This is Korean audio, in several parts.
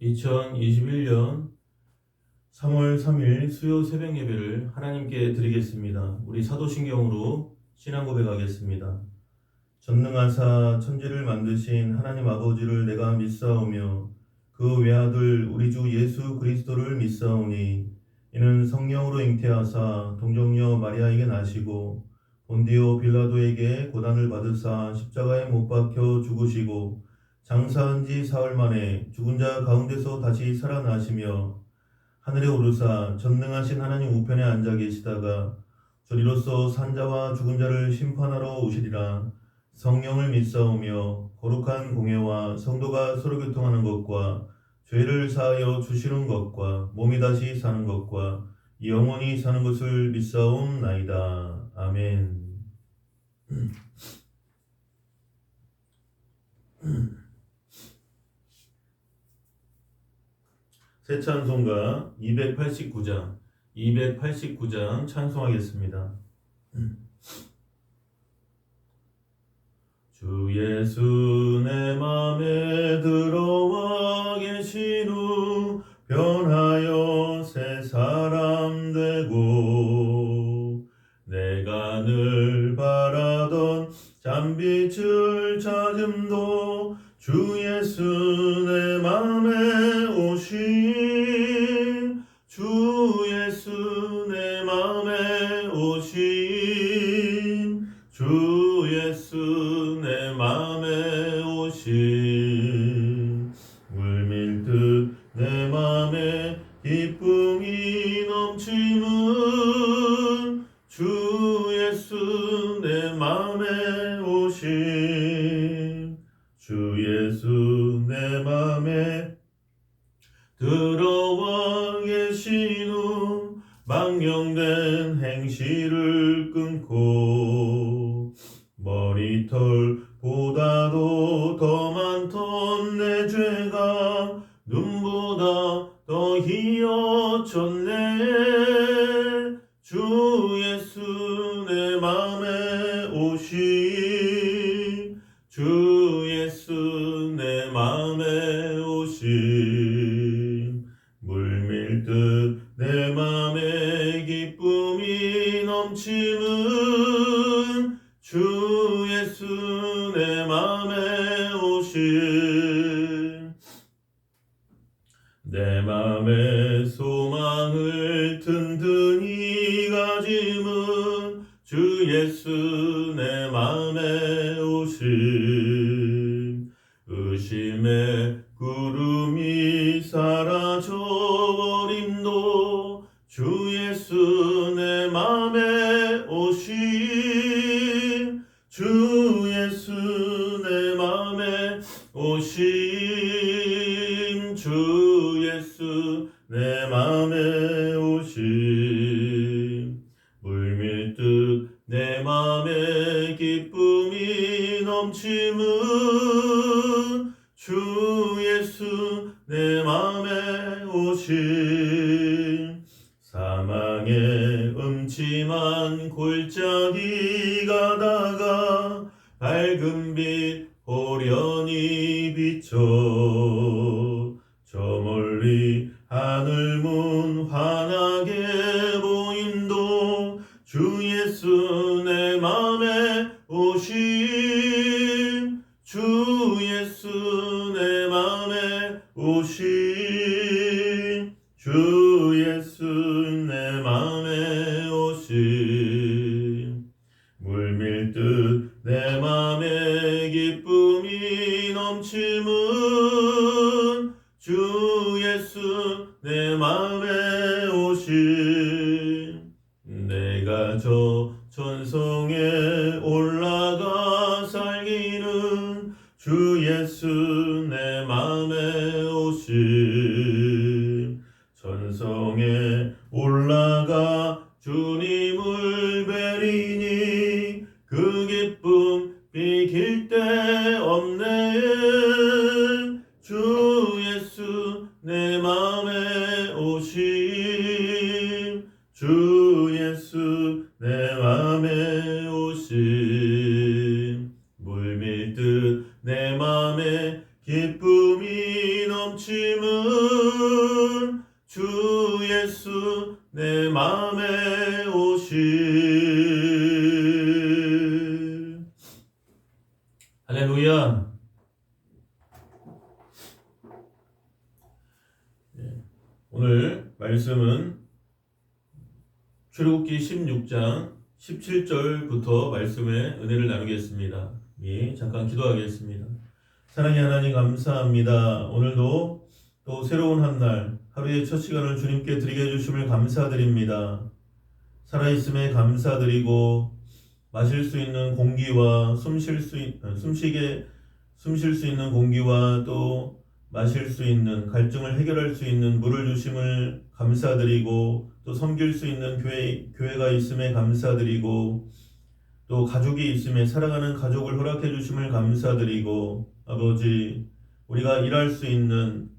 2021년 3월 3일 수요 새벽 예배를 하나님께 드리겠습니다. 우리 사도신경으로 신앙 고백하겠습니다. 전능하사 천지를 만드신 하나님 아버지를 내가 믿사오며 그 외아들 우리 주 예수 그리스도를 믿사오니 이는 성령으로 잉태하사 동정녀 마리아에게 나시고 본디오 빌라도에게 고난을 받으사 십자가에 못 박혀 죽으시고 장사한 지 사흘 만에 죽은 자 가운데서 다시 살아나시며 하늘에 오르사 전능하신 하나님 우편에 앉아 계시다가 저리로서 산자와 죽은 자를 심판하러 오시리라. 성령을 믿사오며 거룩한 공예와 성도가 서로 교통하는 것과 죄를 사하여 주시는 것과 몸이 다시 사는 것과 영원히 사는 것을 믿사옵나이다. 아멘. 새 찬송가 289장 찬송하겠습니다. 주 예수 내 맘에 들어와 계신 후 변하여 새 사람 되고 내가 늘 바라던 잠빛을 찾음도 주 예수 내 맘에 오신 주 예수 내 맘에 오신 주 예수 내 맘에 오신 물밀듯 내 맘에 기쁨이 넘치는 주 예수 내 맘에 오신 주 예수 내 맘에 들어와 계신 후 망령된 행실을 끊고 머리털보다도 더 많던 내 죄가 눈보다 더 희어졌네 주 예수 내 맘에 오신 주 예수 내 맘에 오신 물밀듯 내 맘에 기쁨이 넘치는 주 예수 내 맘에 오신 내 맘에 소망을 든든히 가짐은 주 예수 내 맘에 오신 의심의 구름이 사라져버림도 주 예수 내 맘에 오신 주 예수 내 맘에 오신 주 예수 내 맘에 오신 물밀듯 내 맘에 기쁨이 넘치는 주 예수 내 맘에 오신 사망의 음침한 골짜기 가다가 밝은 빛 호련히 비춰 저 멀리 하늘 문 환하게 보임도 주 예수 내 맘에 오신 주 예수 내 맘에 오신 주 예수 내 맘에 오신 물밀듯 내 맘에 기쁨이 넘치는 주 예수 내 맘에 오신 내가 저 천성에 올라가 살기는 주 예수 내 맘에 오신 천성에 올라가 주님을 뵈리니 그 기쁨 비길 데 없네 주 예수 내 맘에 오신 주 예수 내 맘에 오신 물밀듯 내 맘 맘에 기쁨이 넘침은 주 예수 내 맘에 오실. 할렐루야. 오늘 말씀은 출애굽기 16장 17절부터 말씀의 은혜를 나누겠습니다. 잠깐 기도하겠습니다. 사랑의 하나님 감사합니다. 오늘도 또 새로운 한 날 하루의 첫 시간을 주님께 드리게 해주심을 감사드립니다. 살아있음에 감사드리고 마실 수 있는 공기와 숨 쉴 수 있는 공기와 또 마실 수 있는 갈증을 해결할 수 있는 물을 주심을 감사드리고 또 섬길 수 있는 교회가 있음에 감사드리고 또 가족이 있음에 사랑하는 가족을 허락해 주심을 감사드리고 아버지 우리가 일할 수 있는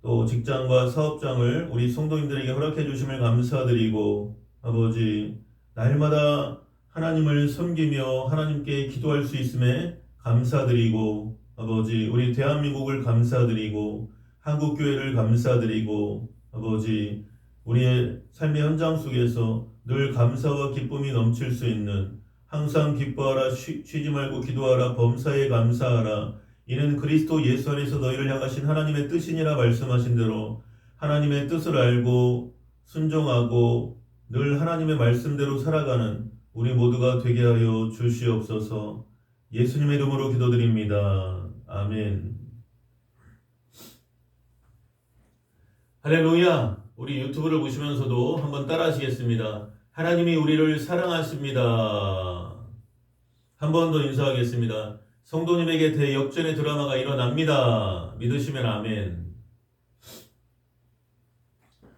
또 직장과 사업장을 우리 성도님들에게 허락해 주심을 감사드리고 아버지 날마다 하나님을 섬기며 하나님께 기도할 수 있음에 감사드리고 아버지 우리 대한민국을 감사드리고 한국교회를 감사드리고 아버지 우리의 삶의 현장 속에서 늘 감사와 기쁨이 넘칠 수 있는 항상 기뻐하라 쉬지 말고 기도하라 범사에 감사하라 이는 그리스도 예수 안에서 너희를 향하신 하나님의 뜻이니라 말씀하신 대로 하나님의 뜻을 알고 순종하고 늘 하나님의 말씀대로 살아가는 우리 모두가 되게 하여 주시옵소서. 예수님의 이름으로 기도드립니다. 아멘. 할렐루야. 우리 유튜브를 보시면서도 한번 따라 하시겠습니다. 하나님이 우리를 사랑하십니다. 한 번 더 인사하겠습니다. 성도님에게 대역전의 드라마가 일어납니다. 믿으시면 아멘.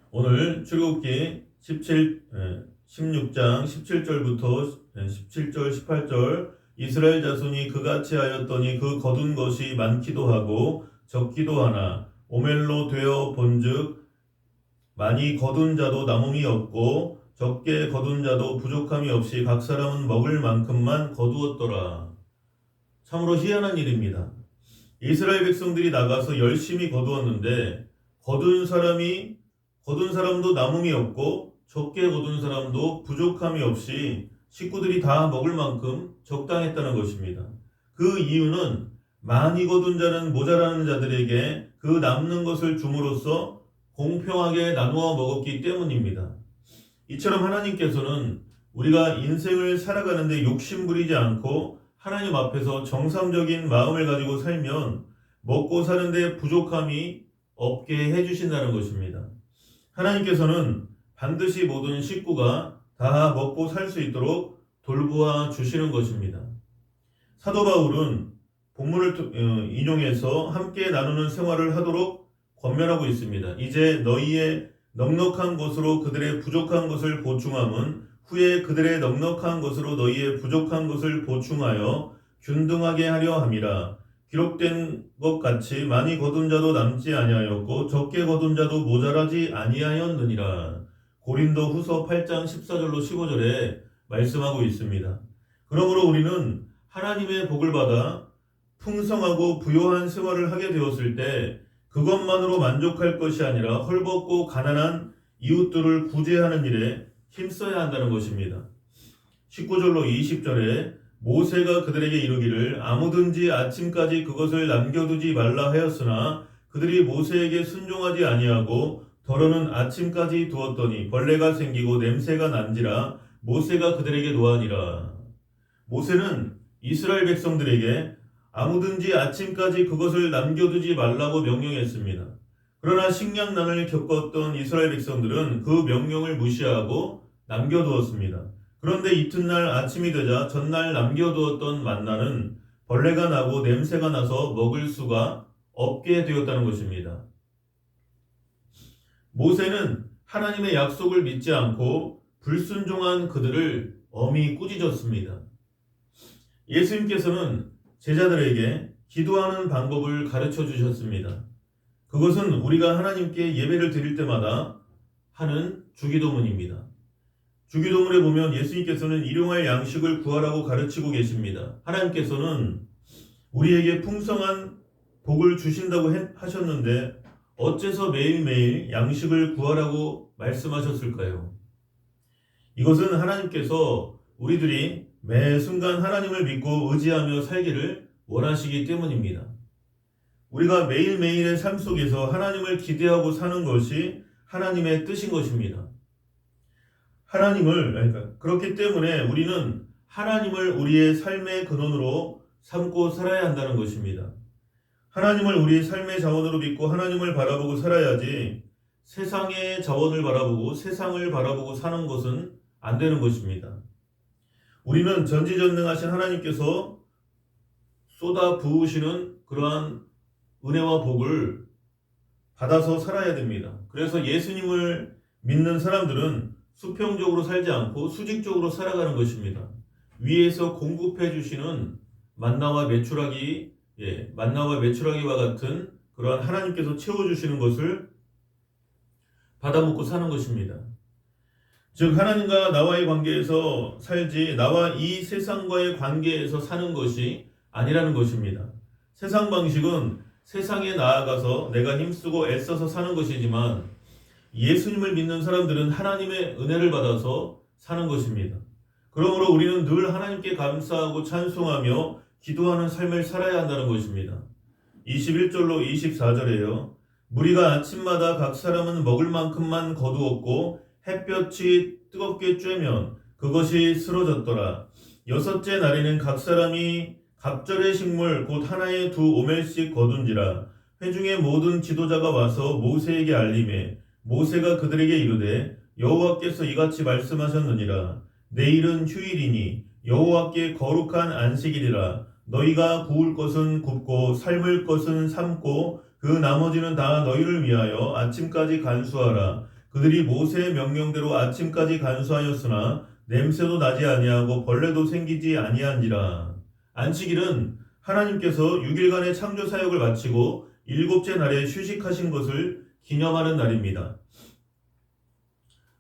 오늘 출애굽기 16장 17절부터 17절 18절 이스라엘 자손이 그같이 하였더니 그 거둔 것이 많기도 하고 적기도 하나 오멜로 되어 본즉 많이 거둔 자도 남음이 없고 적게 거둔 자도 부족함이 없이 각 사람은 먹을 만큼만 거두었더라. 참으로 희한한 일입니다. 이스라엘 백성들이 나가서 열심히 거두었는데 거둔 사람도 남음이 없고 적게 거둔 사람도 부족함이 없이 식구들이 다 먹을 만큼 적당했다는 것입니다. 그 이유는 많이 거둔 자는 모자라는 자들에게 그 남는 것을 줌으로써 공평하게 나누어 먹었기 때문입니다. 이처럼 하나님께서는 우리가 인생을 살아가는데 욕심 부리지 않고 하나님 앞에서 정상적인 마음을 가지고 살면 먹고 사는데 부족함이 없게 해주신다는 것입니다. 하나님께서는 반드시 모든 식구가 다 먹고 살 수 있도록 돌보아 주시는 것입니다. 사도 바울은 본문을 인용해서 함께 나누는 생활을 하도록 권면하고 있습니다. 이제 너희의 넉넉한 것으로 그들의 부족한 것을 보충함은 후에 그들의 넉넉한 것으로 너희의 부족한 것을 보충하여 균등하게 하려 함이라. 기록된 것 같이 많이 거둔 자도 남지 아니하였고 적게 거둔 자도 모자라지 아니하였느니라. 고린도 후서 8장 14절로 15절에 말씀하고 있습니다. 그러므로 우리는 하나님의 복을 받아 풍성하고 부요한 생활을 하게 되었을 때 그것만으로 만족할 것이 아니라 헐벗고 가난한 이웃들을 구제하는 일에 힘써야 한다는 것입니다. 19절로 20절에 모세가 그들에게 이르기를 아무든지 아침까지 그것을 남겨두지 말라 하였으나 그들이 모세에게 순종하지 아니하고 더러는 아침까지 두었더니 벌레가 생기고 냄새가 난지라 모세가 그들에게 노하니라. 모세는 이스라엘 백성들에게 아무든지 아침까지 그것을 남겨두지 말라고 명령했습니다. 그러나 식량난을 겪었던 이스라엘 백성들은 그 명령을 무시하고 남겨두었습니다. 그런데 이튿날 아침이 되자 전날 남겨두었던 만나는 벌레가 나고 냄새가 나서 먹을 수가 없게 되었다는 것입니다. 모세는 하나님의 약속을 믿지 않고 불순종한 그들을 엄히 꾸짖었습니다. 예수님께서는 제자들에게 기도하는 방법을 가르쳐 주셨습니다. 그것은 우리가 하나님께 예배를 드릴 때마다 하는 주기도문입니다. 주기도문에 보면 예수님께서는 일용할 양식을 구하라고 가르치고 계십니다. 하나님께서는 우리에게 풍성한 복을 주신다고 하셨는데 어째서 매일매일 양식을 구하라고 말씀하셨을까요? 이것은 하나님께서 우리들이 매 순간 하나님을 믿고 의지하며 살기를 원하시기 때문입니다. 우리가 매일매일의 삶 속에서 하나님을 기대하고 사는 것이 하나님의 뜻인 것입니다. 그렇기 때문에 우리는 하나님을 우리의 삶의 근원으로 삼고 살아야 한다는 것입니다. 하나님을 우리의 삶의 자원으로 믿고 하나님을 바라보고 살아야지 세상의 자원을 바라보고 세상을 바라보고 사는 것은 안 되는 것입니다. 우리는 전지전능하신 하나님께서 쏟아 부으시는 그러한 은혜와 복을 받아서 살아야 됩니다. 그래서 예수님을 믿는 사람들은 수평적으로 살지 않고 수직적으로 살아가는 것입니다. 위에서 공급해 주시는 만나와 메추라기와 같은 그러한 하나님께서 채워주시는 것을 받아먹고 사는 것입니다. 즉 하나님과 나와의 관계에서 살지 나와 이 세상과의 관계에서 사는 것이 아니라는 것입니다. 세상 방식은 세상에 나아가서 내가 힘쓰고 애써서 사는 것이지만 예수님을 믿는 사람들은 하나님의 은혜를 받아서 사는 것입니다. 그러므로 우리는 늘 하나님께 감사하고 찬송하며 기도하는 삶을 살아야 한다는 것입니다. 21절로 24절에요. 무리가 아침마다 각 사람은 먹을 만큼만 거두었고 햇볕이 뜨겁게 쬐면 그것이 쓰러졌더라. 여섯째 날에는 각 사람이 갑절의 식물 곧 하나에 2오멜씩 거둔지라. 회중의 모든 지도자가 와서 모세에게 알림해 모세가 그들에게 이르되 여호와께서 이같이 말씀하셨느니라. 내일은 휴일이니 여호와께 거룩한 안식일이라. 너희가 구울 것은 굽고 삶을 것은 삶고 그 나머지는 다 너희를 위하여 아침까지 간수하라. 그들이 모세의 명령대로 아침까지 간수하였으나 냄새도 나지 아니하고 벌레도 생기지 아니한지라. 안식일은 하나님께서 6일간의 창조 사역을 마치고 7째 날에 휴식하신 것을 기념하는 날입니다.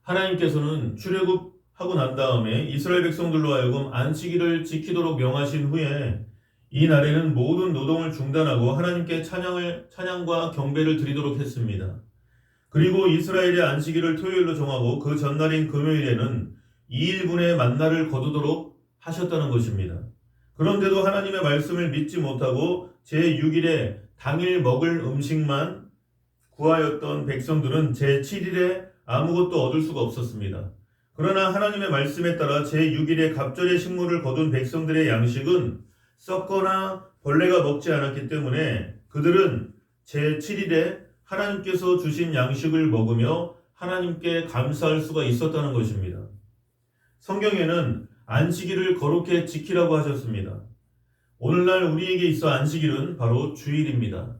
하나님께서는 출애굽하고 난 다음에 이스라엘 백성들로 하여금 안식일을 지키도록 명하신 후에 이 날에는 모든 노동을 중단하고 하나님께 찬양과 경배를 드리도록 했습니다. 그리고 이스라엘의 안식일을 토요일로 정하고 그 전날인 금요일에는 2일분의 만나를 거두도록 하셨다는 것입니다. 그런데도 하나님의 말씀을 믿지 못하고 제6일에 당일 먹을 음식만 구하였던 백성들은 제7일에 아무것도 얻을 수가 없었습니다. 그러나 하나님의 말씀에 따라 제6일에 갑절의 식물을 거둔 백성들의 양식은 썩거나 벌레가 먹지 않았기 때문에 그들은 제7일에 하나님께서 주신 양식을 먹으며 하나님께 감사할 수가 있었다는 것입니다. 성경에는 안식일을 거룩히 지키라고 하셨습니다. 오늘날 우리에게 있어 안식일은 바로 주일입니다.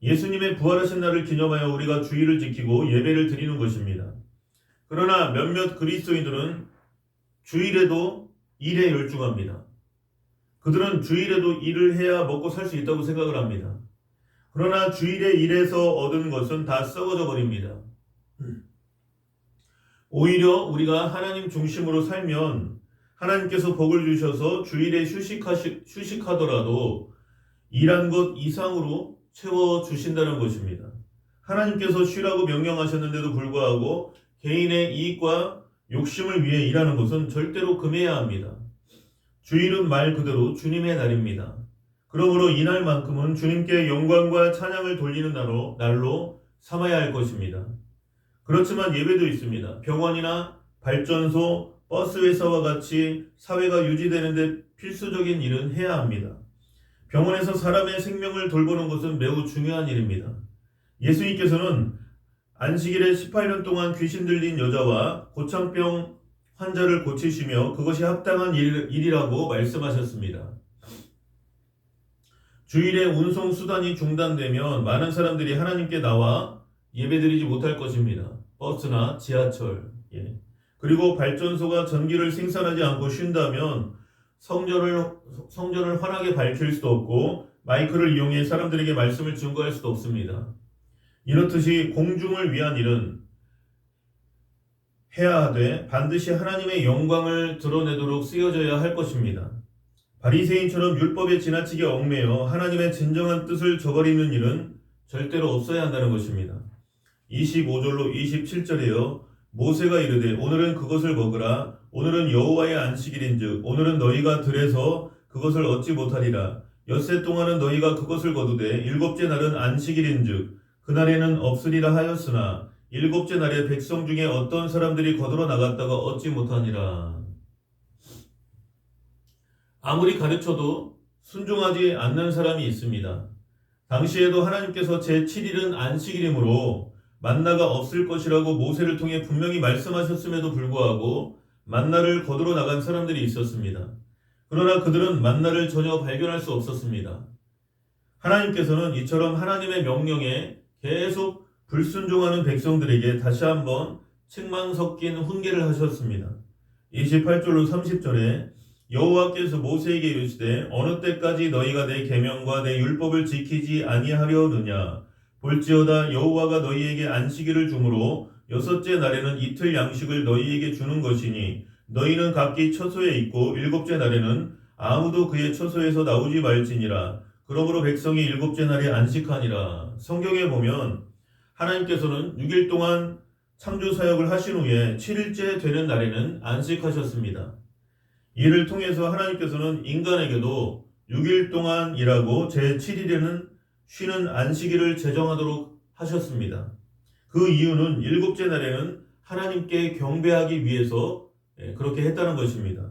예수님의 부활하신 날을 기념하여 우리가 주일을 지키고 예배를 드리는 것입니다. 그러나 몇몇 그리스도인들은 주일에도 일에 열중합니다. 그들은 주일에도 일을 해야 먹고 살 수 있다고 생각을 합니다. 그러나 주일에 일해서 얻은 것은 다 썩어져 버립니다. 오히려 우리가 하나님 중심으로 살면 하나님께서 복을 주셔서 주일에 휴식하더라도 일한 것 이상으로 채워주신다는 것입니다. 하나님께서 쉬라고 명령하셨는데도 불구하고 개인의 이익과 욕심을 위해 일하는 것은 절대로 금해야 합니다. 주일은 말 그대로 주님의 날입니다. 그러므로 이날만큼은 주님께 영광과 찬양을 돌리는 날로 삼아야 할 것입니다. 그렇지만 예배도 있습니다. 병원이나 발전소, 버스 회사와 같이 사회가 유지되는 데 필수적인 일은 해야 합니다. 병원에서 사람의 생명을 돌보는 것은 매우 중요한 일입니다. 예수님께서는 안식일에 18년 동안 귀신 들린 여자와 고창병 환자를 고치시며 그것이 합당한 일이라고 말씀하셨습니다. 주일에 운송 수단이 중단되면 많은 사람들이 하나님께 나와 예배드리지 못할 것입니다. 버스나 지하철, 그리고 발전소가 전기를 생산하지 않고 쉰다면 성전을 환하게 밝힐 수도 없고 마이크를 이용해 사람들에게 말씀을 증거할 수도 없습니다. 이렇듯이 공중을 위한 일은 해야 하되 반드시 하나님의 영광을 드러내도록 쓰여져야 할 것입니다. 바리새인처럼 율법에 지나치게 얽매여 하나님의 진정한 뜻을 저버리는 일은 절대로 없어야 한다는 것입니다. 25절로 27절에요. 모세가 이르되 오늘은 그것을 먹으라. 오늘은 여호와의 안식일인즉 오늘은 너희가 들에서 그것을 얻지 못하리라. 엿새 동안은 너희가 그것을 거두되 일곱째 날은 안식일인즉 그날에는 없으리라 하였으나 일곱째 날에 백성 중에 어떤 사람들이 거두러 나갔다가 얻지 못하니라. 아무리 가르쳐도 순종하지 않는 사람이 있습니다. 당시에도 하나님께서 제7일은 안식일이므로 만나가 없을 것이라고 모세를 통해 분명히 말씀하셨음에도 불구하고 만나를 거두러 나간 사람들이 있었습니다. 그러나 그들은 만나를 전혀 발견할 수 없었습니다. 하나님께서는 이처럼 하나님의 명령에 계속 불순종하는 백성들에게 다시 한번 책망 섞인 훈계를 하셨습니다. 28절로 30절에 여호와께서 모세에게 이르시되 어느 때까지 너희가 내 계명과 내 율법을 지키지 아니하려느냐. 볼지어다 여호와가 너희에게 안식일을 주므로 여섯째 날에는 이틀 양식을 너희에게 주는 것이니 너희는 각기 처소에 있고 일곱째 날에는 아무도 그의 처소에서 나오지 말지니라. 그러므로 백성이 일곱째 날에 안식하니라. 성경에 보면 하나님께서는 6일 동안 창조 사역을 하신 후에 7일째 되는 날에는 안식하셨습니다. 이를 통해서 하나님께서는 인간에게도 6일 동안 일하고 제7일에는 쉬는 안식일을 제정하도록 하셨습니다. 그 이유는 일곱째 날에는 하나님께 경배하기 위해서 그렇게 했다는 것입니다.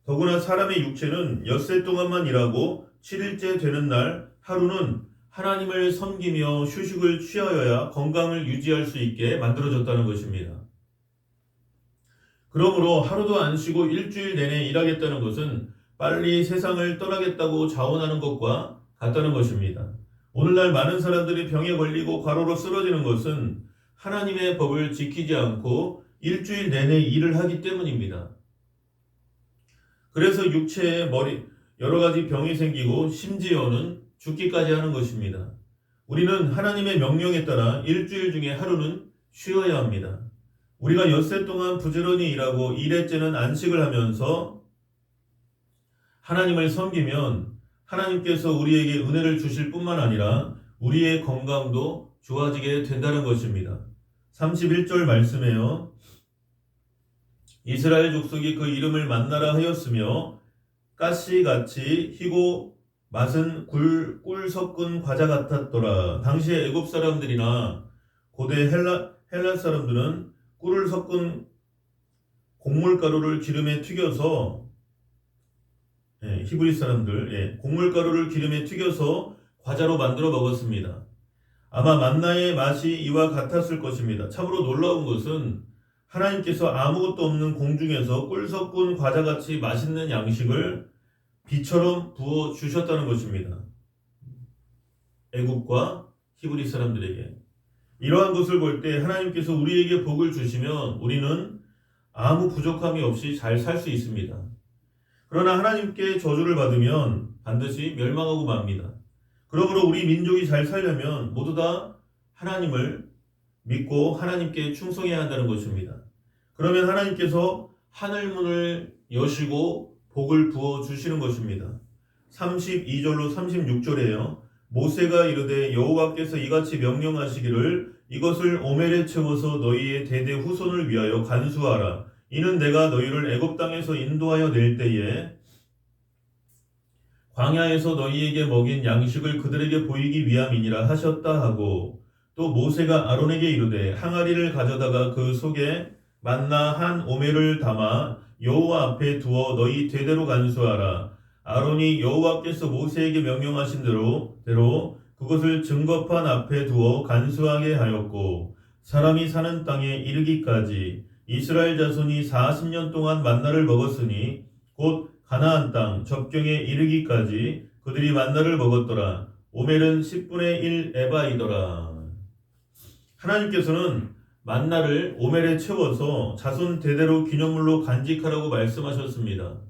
더구나 사람의 육체는 엿새 동안만 일하고 7일째 되는 날 하루는 하나님을 섬기며 휴식을 취하여야 건강을 유지할 수 있게 만들어졌다는 것입니다. 그러므로 하루도 안 쉬고 일주일 내내 일하겠다는 것은 빨리 세상을 떠나겠다고 자원하는 것과 같다는 것입니다. 오늘날 많은 사람들이 병에 걸리고 과로로 쓰러지는 것은 하나님의 법을 지키지 않고 일주일 내내 일을 하기 때문입니다. 그래서 육체에 여러 가지 병이 생기고 심지어는 죽기까지 하는 것입니다. 우리는 하나님의 명령에 따라 일주일 중에 하루는 쉬어야 합니다. 우리가 엿새 동안 부지런히 일하고 일회째는 안식을 하면서 하나님을 섬기면 하나님께서 우리에게 은혜를 주실 뿐만 아니라 우리의 건강도 좋아지게 된다는 것입니다. 31절 말씀에요. 이스라엘 족속이 그 이름을 만나라 하였으며 가시같이 희고 맛은 꿀 섞은 과자 같았더라. 당시에 애굽 사람들이나 고대 헬라 사람들은 꿀을 섞은 곡물가루를 기름에 튀겨서 히브리 사람들 곡물가루를 기름에 튀겨서 과자로 만들어 먹었습니다. 아마 만나의 맛이 이와 같았을 것입니다. 참으로 놀라운 것은 하나님께서 아무것도 없는 공중에서 꿀 섞은 과자같이 맛있는 양식을 비처럼 부어 주셨다는 것입니다. 애굽과 히브리 사람들에게. 이러한 것을 볼 때 하나님께서 우리에게 복을 주시면 우리는 아무 부족함이 없이 잘 살 수 있습니다. 그러나 하나님께 저주를 받으면 반드시 멸망하고 맙니다. 그러므로 우리 민족이 잘 살려면 모두 다 하나님을 믿고 하나님께 충성해야 한다는 것입니다. 그러면 하나님께서 하늘문을 여시고 복을 부어 주시는 것입니다. 32절로 36절에요. 모세가 이르되 여호와께서 이같이 명령하시기를 이것을 오멜에 채워서 너희의 대대 후손을 위하여 간수하라. 이는 내가 너희를 애굽 땅에서 인도하여 낼 때에 광야에서 너희에게 먹인 양식을 그들에게 보이기 위함이니라 하셨다 하고, 또 모세가 아론에게 이르되 항아리를 가져다가 그 속에 만나 한 오멜을 담아 여호와 앞에 두어 너희 대대로 간수하라. 아론이 여호와께서 모세에게 명령하신 대로 그것을 증거판 앞에 두어 간수하게 하였고, 사람이 사는 땅에 이르기까지 이스라엘 자손이 40년 동안 만나를 먹었으니 곧 가나안 땅 접경에 이르기까지 그들이 만나를 먹었더라. 오멜은 10분의 1 에바이더라. 하나님께서는 만나를 오멜에 채워서 자손 대대로 기념물로 간직하라고 말씀하셨습니다.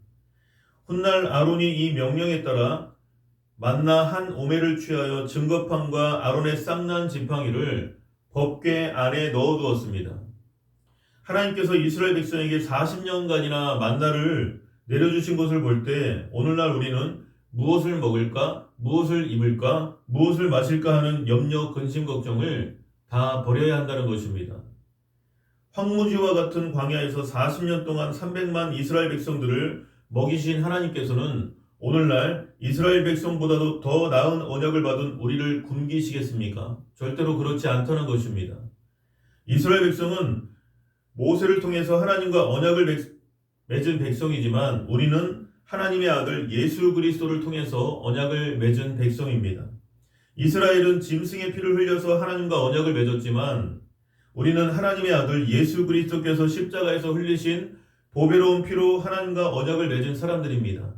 훗날 아론이 이 명령에 따라 만나 한 오멜을 취하여 증거판과 아론의 쌍난 지팡이를 법궤 안에 넣어두었습니다. 하나님께서 이스라엘 백성에게 40년간이나 만나를 내려주신 것을 볼 때 오늘날 우리는 무엇을 먹을까, 무엇을 입을까, 무엇을 마실까 하는 염려, 근심, 걱정을 다 버려야 한다는 것입니다. 황무지와 같은 광야에서 40년 동안 300만 이스라엘 백성들을 먹이신 하나님께서는 오늘날 이스라엘 백성보다도 더 나은 언약을 받은 우리를 굶기시겠습니까? 절대로 그렇지 않다는 것입니다. 이스라엘 백성은 모세를 통해서 하나님과 언약을 맺은 백성이지만 우리는 하나님의 아들 예수 그리스도를 통해서 언약을 맺은 백성입니다. 이스라엘은 짐승의 피를 흘려서 하나님과 언약을 맺었지만 우리는 하나님의 아들 예수 그리스도께서 십자가에서 흘리신 보배로운 피로 하나님과 언약을 맺은 사람들입니다.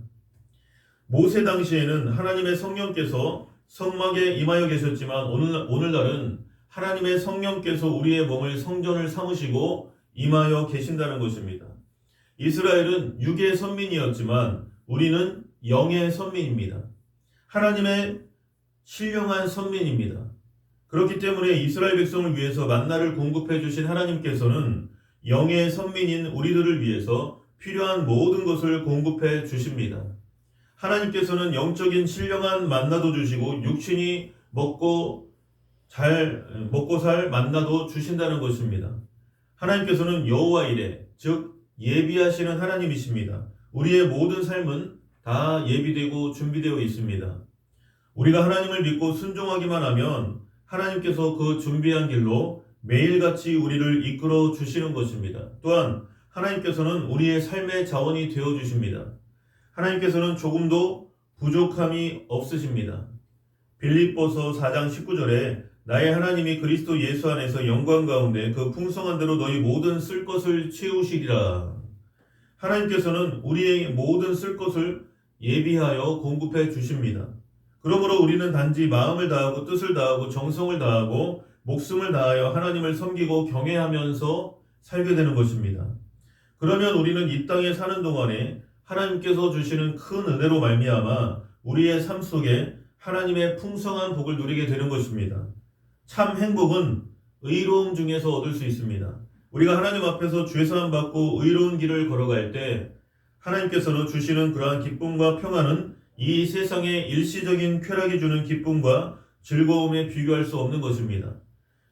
모세 당시에는 하나님의 성령께서 성막에 임하여 계셨지만 오늘날은 하나님의 성령께서 우리의 몸을 성전을 삼으시고 임하여 계신다는 것입니다. 이스라엘은 육의 선민이었지만 우리는 영의 선민입니다. 하나님의 신령한 선민입니다. 그렇기 때문에 이스라엘 백성을 위해서 만나를 공급해 주신 하나님께서는 영의 선민인 우리들을 위해서 필요한 모든 것을 공급해 주십니다. 하나님께서는 영적인 신령한 만나도 주시고 육신이 먹고 살 만나도 주신다는 것입니다. 하나님께서는 여호와 이레, 즉 예비하시는 하나님이십니다. 우리의 모든 삶은 다 예비되고 준비되어 있습니다. 우리가 하나님을 믿고 순종하기만 하면 하나님께서 그 준비한 길로 매일같이 우리를 이끌어 주시는 것입니다. 또한 하나님께서는 우리의 삶의 자원이 되어 주십니다. 하나님께서는 조금도 부족함이 없으십니다. 빌립보서 4장 19절에 나의 하나님이 그리스도 예수 안에서 영광 가운데 그 풍성한 대로 너희 모든 쓸 것을 채우시리라. 하나님께서는 우리의 모든 쓸 것을 예비하여 공급해 주십니다. 그러므로 우리는 단지 마음을 다하고 뜻을 다하고 정성을 다하고 목숨을 다하여 하나님을 섬기고 경외하면서 살게 되는 것입니다. 그러면 우리는 이 땅에 사는 동안에 하나님께서 주시는 큰 은혜로 말미암아 우리의 삶 속에 하나님의 풍성한 복을 누리게 되는 것입니다. 참 행복은 의로움 중에서 얻을 수 있습니다. 우리가 하나님 앞에서 죄사함 받고 의로운 길을 걸어갈 때 하나님께서는 주시는 그러한 기쁨과 평안은 이 세상의 일시적인 쾌락이 주는 기쁨과 즐거움에 비교할 수 없는 것입니다.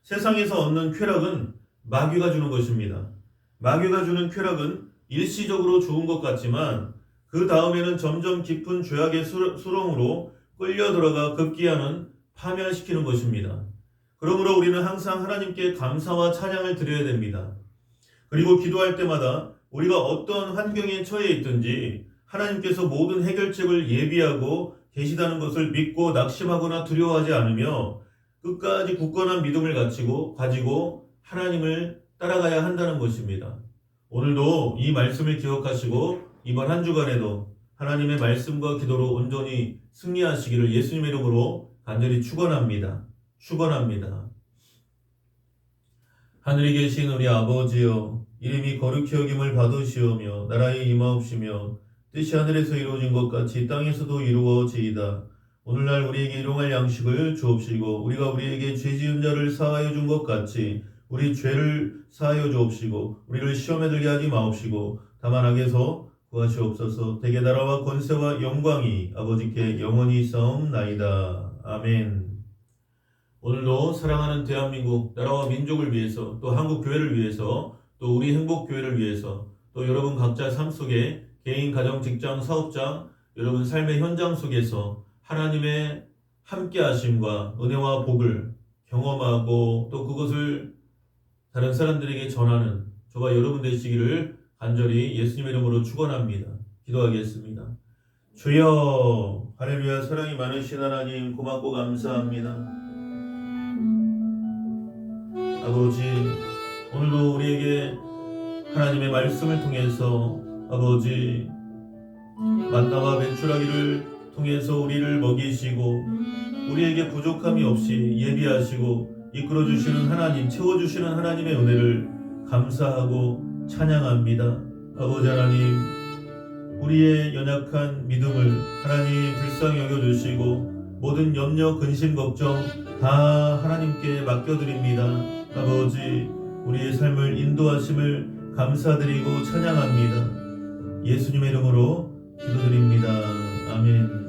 세상에서 얻는 쾌락은 마귀가 주는 것입니다. 마귀가 주는 쾌락은 일시적으로 좋은 것 같지만 그 다음에는 점점 깊은 죄악의 수렁으로 끌려 들어가 급기야는 파멸시키는 것입니다. 그러므로 우리는 항상 하나님께 감사와 찬양을 드려야 됩니다. 그리고 기도할 때마다 우리가 어떤 환경에 처해 있든지 하나님께서 모든 해결책을 예비하고 계시다는 것을 믿고 낙심하거나 두려워하지 않으며 끝까지 굳건한 믿음을 가지고 하나님을 따라가야 한다는 것입니다. 오늘도 이 말씀을 기억하시고 이번 한 주간에도 하나님의 말씀과 기도로 온전히 승리하시기를 예수님의 이름으로 간절히 축원합니다. 하늘에 계신 우리 아버지여, 이름이 거룩히 여김을 받으시오며 나라에 임하옵시며 뜻이 하늘에서 이루어진 것 같이 땅에서도 이루어지이다. 오늘날 우리에게 일용할 양식을 주옵시고 우리가 우리에게 죄 지은 자를 사하여 준 것 같이 우리 죄를 사하여 주옵시고 우리를 시험에 들게 하지 마옵시고 다만 악에서 구하시옵소서. 대개 나라와 권세와 영광이 아버지께 영원히 있사옵나이다. 아멘. 오늘도 사랑하는 대한민국 나라와 민족을 위해서 또 한국교회를 위해서 또 우리 행복교회를 위해서 또 여러분 각자 삶 속에 개인, 가정, 직장, 사업장 여러분 삶의 현장 속에서 하나님의 함께하심과 은혜와 복을 경험하고 또 그것을 다른 사람들에게 전하는 저와 여러분 되시기를 간절히 예수님의 이름으로 축원합니다. 기도하겠습니다. 주여, 할렐루야. 사랑이 많으신 하나님 고맙고 감사합니다. 아버지, 오늘도 우리에게 하나님의 말씀을 통해서 아버지 만나와 메추라기를 통해서 우리를 먹이시고 우리에게 부족함이 없이 예비하시고 이끌어주시는 하나님, 채워주시는 하나님의 은혜를 감사하고 찬양합니다. 아버지 하나님, 우리의 연약한 믿음을 하나님 불쌍히 여겨주시고 모든 염려, 근심, 걱정 다 하나님께 맡겨드립니다. 아버지, 우리의 삶을 인도하심을 감사드리고 찬양합니다. 예수님의 이름으로 기도드립니다. 아멘.